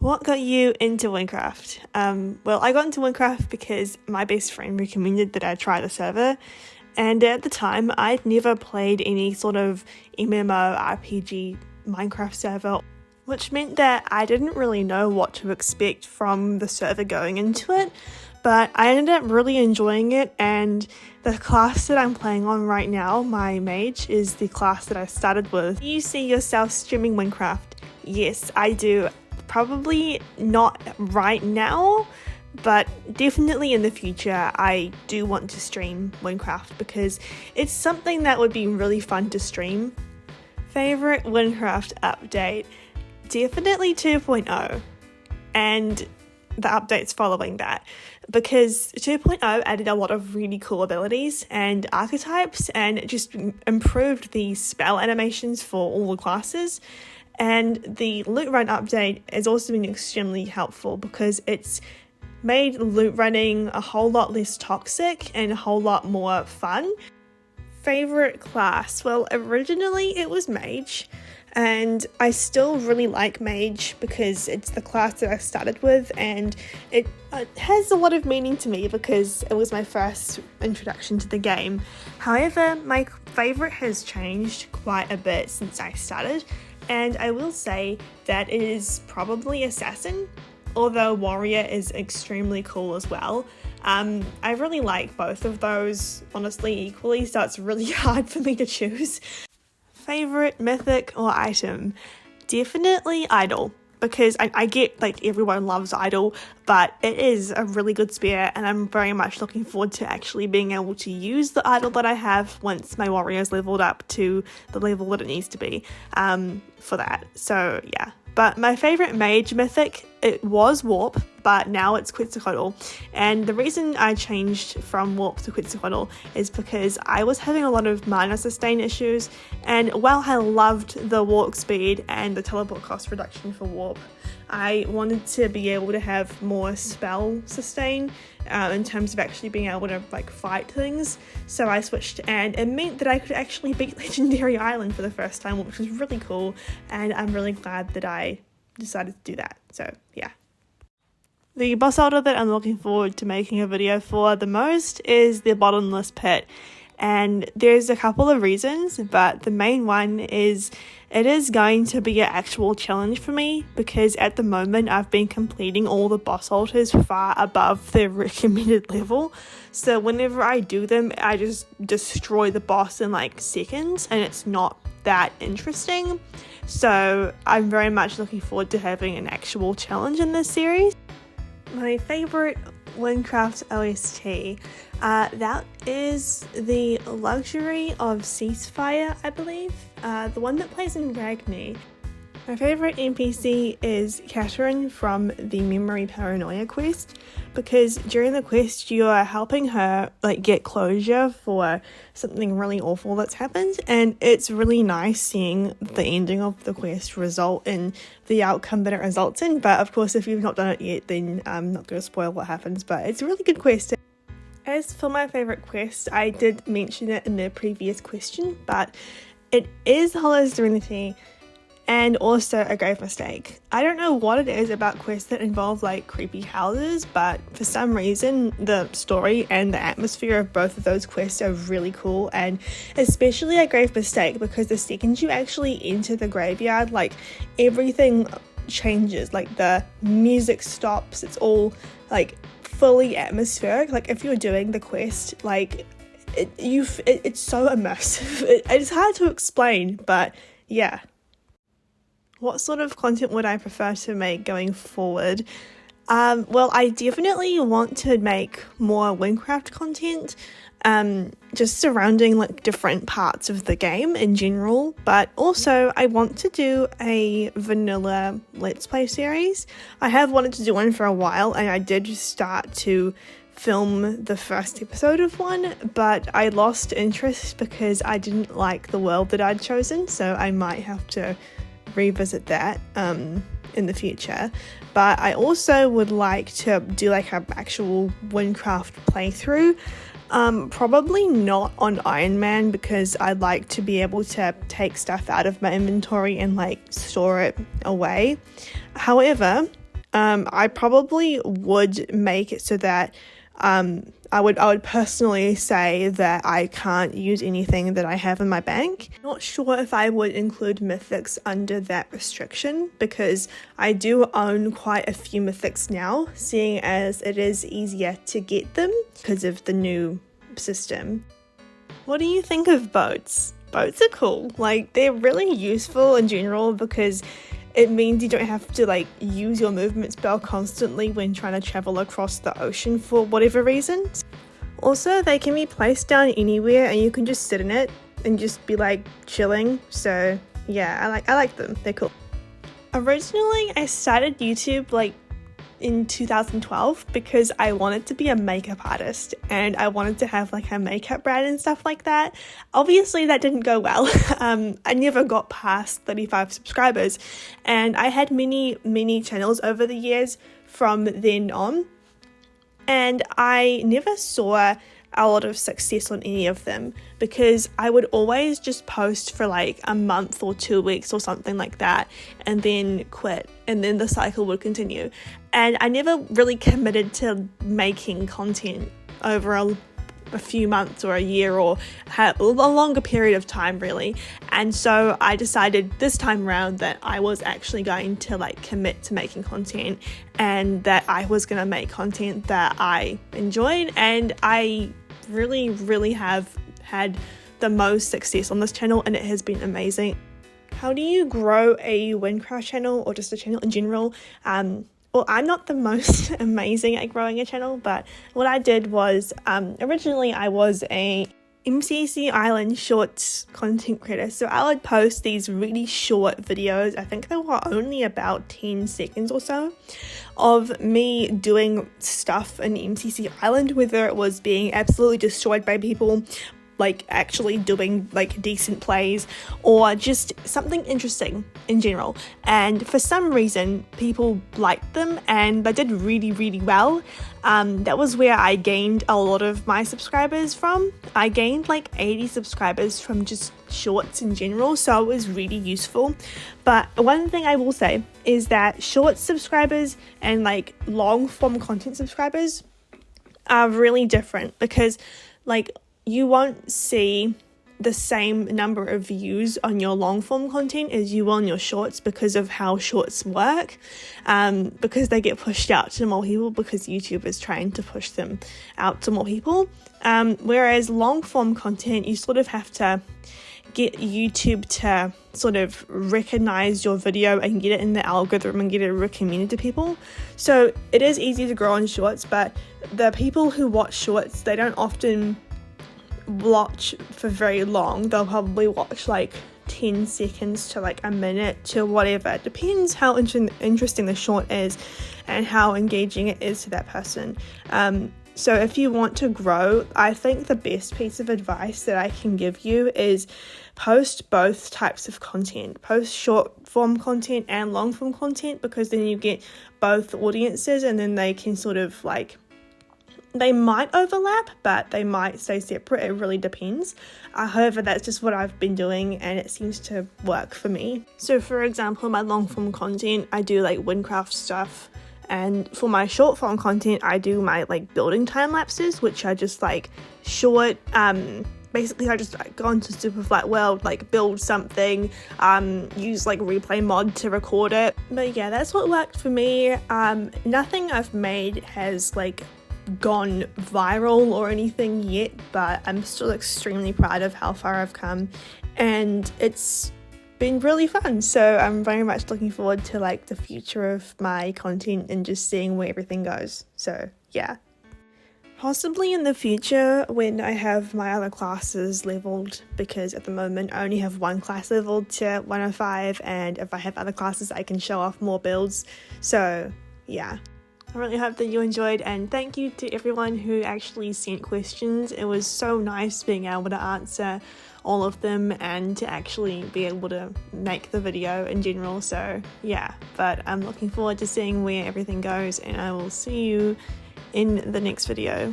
What got you into Wynncraft? Well, I got into Wynncraft because my best friend recommended that I try the server, and at the time I'd never played any sort of MMORPG Minecraft server, which meant that I didn't really know what to expect from the server going into it, but I ended up really enjoying it, and the class that I'm playing on right now, my mage, is the class that I started with. Do you see yourself streaming Wynncraft? Yes, I do. Probably not right now, but definitely in the future I do want to stream Wynncraft because it's something that would be really fun to stream. Favorite Wynncraft update? Definitely 2.0 and the updates following that, because 2.0 added a lot of really cool abilities and archetypes and just improved the spell animations for all the classes. And the loot run update has also been extremely helpful because it's made loot running a whole lot less toxic and a whole lot more fun. Favorite class? Well, originally it was mage, and I still really like mage because it's the class that I started with, and it has a lot of meaning to me because it was my first introduction to the game. However, my favorite has changed quite a bit since I started, and I will say that it is probably assassin, although warrior is extremely cool as well. I really like both of those, honestly, equally, so it's really hard for me to choose. Favorite mythic or item? Definitely idol, because I get like everyone loves idol, but it is a really good spear, and I'm very much looking forward to actually being able to use the idol that I have once my warrior's leveled up to the level that it needs to be for that. So yeah. But my favourite mage mythic, it was Warp, but now it's Quetzalcoatl. And the reason I changed from Warp to Quetzalcoatl is because I was having a lot of mana sustain issues, and while I loved the walk speed and the teleport cost reduction for Warp, I wanted to be able to have more spell sustain in terms of actually being able to like fight things. So I switched, and it meant that I could actually beat Legendary Island for the first time, which was really cool, and I'm really glad that I decided to do that. So yeah. The boss order that I'm looking forward to making a video for the most is the bottomless pit. And there's a couple of reasons, but the main one is it is going to be an actual challenge for me, because at the moment I've been completing all the boss altars far above the recommended level. So whenever I do them, I just destroy the boss in like seconds, and it's not that interesting. So I'm very much looking forward to having an actual challenge in this series. My favourite Wynncraft OST, that is the Luxury of Ceasefire, I believe, the one that plays in Ragni. My favourite NPC is Catherine from the Memory Paranoia quest, because during the quest you are helping her like get closure for something really awful that's happened, and it's really nice seeing the ending of the quest result in the outcome that it results in. But of course, if you've not done it yet, then I'm not going to spoil what happens, but it's a really good quest. As for my favourite quest, I did mention it in the previous question, but it is Hollow Serenity and also A Grave Mistake. I don't know what it is about quests that involve like creepy houses, but for some reason the story and the atmosphere of both of those quests are really cool, and especially A Grave Mistake, because the second you actually enter the graveyard, like everything changes, like the music stops, it's all like fully atmospheric. Like if you're doing the quest, like it's so immersive. It's hard to explain, but yeah. What sort of content would I prefer to make going forward? Well, I definitely want to make more Wynncraft content, just surrounding like different parts of the game in general, but also I want to do a vanilla Let's Play series. I have wanted to do one for a while, and I did start to film the first episode of one, but I lost interest because I didn't like the world that I'd chosen, so I might have to revisit that in the future. But I also would like to do like an actual Wynncraft playthrough, probably not on Iron Man, because I'd like to be able to take stuff out of my inventory and like store it away. However, I probably would make it so that I would personally say that I can't use anything that I have in my bank. Not sure if I would include mythics under that restriction, because I do own quite a few mythics now, seeing as it is easier to get them because of the new system. What do you think of boats? Boats are cool. Like, they're really useful in general because it means you don't have to like use your movement spell constantly when trying to travel across the ocean for whatever reason. Also, they can be placed down anywhere and you can just sit in it and just be like chilling. So yeah, I like them. They're cool. Originally, I started YouTube like in 2012 because I wanted to be a makeup artist and I wanted to have like a makeup brand and stuff like that. Obviously that didn't go well. I never got past 35 subscribers, and I had many channels over the years from then on, and I never saw a lot of success on any of them because I would always just post for like a month or 2 weeks or something like that and then quit, and then the cycle would continue, and I never really committed to making content over a few months or a year or a longer period of time really. And so I decided this time around that I was actually going to like commit to making content, and that I was going to make content that I enjoyed, and I really have had the most success on this channel, and it has been amazing. How do you grow a Wynncraft channel or just a channel in general? Well, I'm not the most amazing at growing a channel, but what I did was originally I was a MCC Island Shorts content creator, so I would post these really short videos. I think they were only about 10 seconds or so of me doing stuff in MCC Island, whether it was being absolutely destroyed by people, like actually doing like decent plays, or just something interesting in general. And for some reason people liked them and they did really well. That was where I gained a lot of my subscribers from. I gained like 80 subscribers from just shorts in general, so it was really useful. But one thing I will say is that short subscribers and like long form content subscribers are really different, because like you won't see the same number of views on your long form content as you will on your shorts because of how shorts work, because they get pushed out to more people because YouTube is trying to push them out to more people, whereas long form content you sort of have to get YouTube to sort of recognize your video and get it in the algorithm and get it recommended to people. So it is easy to grow on shorts, but the people who watch shorts, they don't often watch for very long. They'll probably watch like 10 seconds to like a minute to whatever. It depends how interesting the short is and how engaging it is to that person. So if you want to grow, I think the best piece of advice that I can give you is post both types of content. Post short form content and long form content, because then you get both audiences, and then they can sort of like, they might overlap, but they might stay separate. It really depends. However, that's just what I've been doing, and it seems to work for me. So for example, my long form content, I do like Wynncraft stuff. And for my short form content, I do my like building time lapses, which are just like short, basically I just go into Super Flat World, like build something, use like replay mod to record it. But yeah, that's what worked for me. Nothing I've made has like gone viral or anything yet, but I'm still extremely proud of how far I've come, and it's been really fun. So I'm very much looking forward to like the future of my content and just seeing where everything goes. So yeah, possibly in the future when I have my other classes leveled, because at the moment I only have one class leveled to 105, and if I have other classes I can show off more builds. So yeah, I really hope that you enjoyed, and thank you to everyone who actually sent questions. It was so nice being able to answer all of them and to actually be able to make the video in general. So yeah, but I'm looking forward to seeing where everything goes, and I will see you in the next video.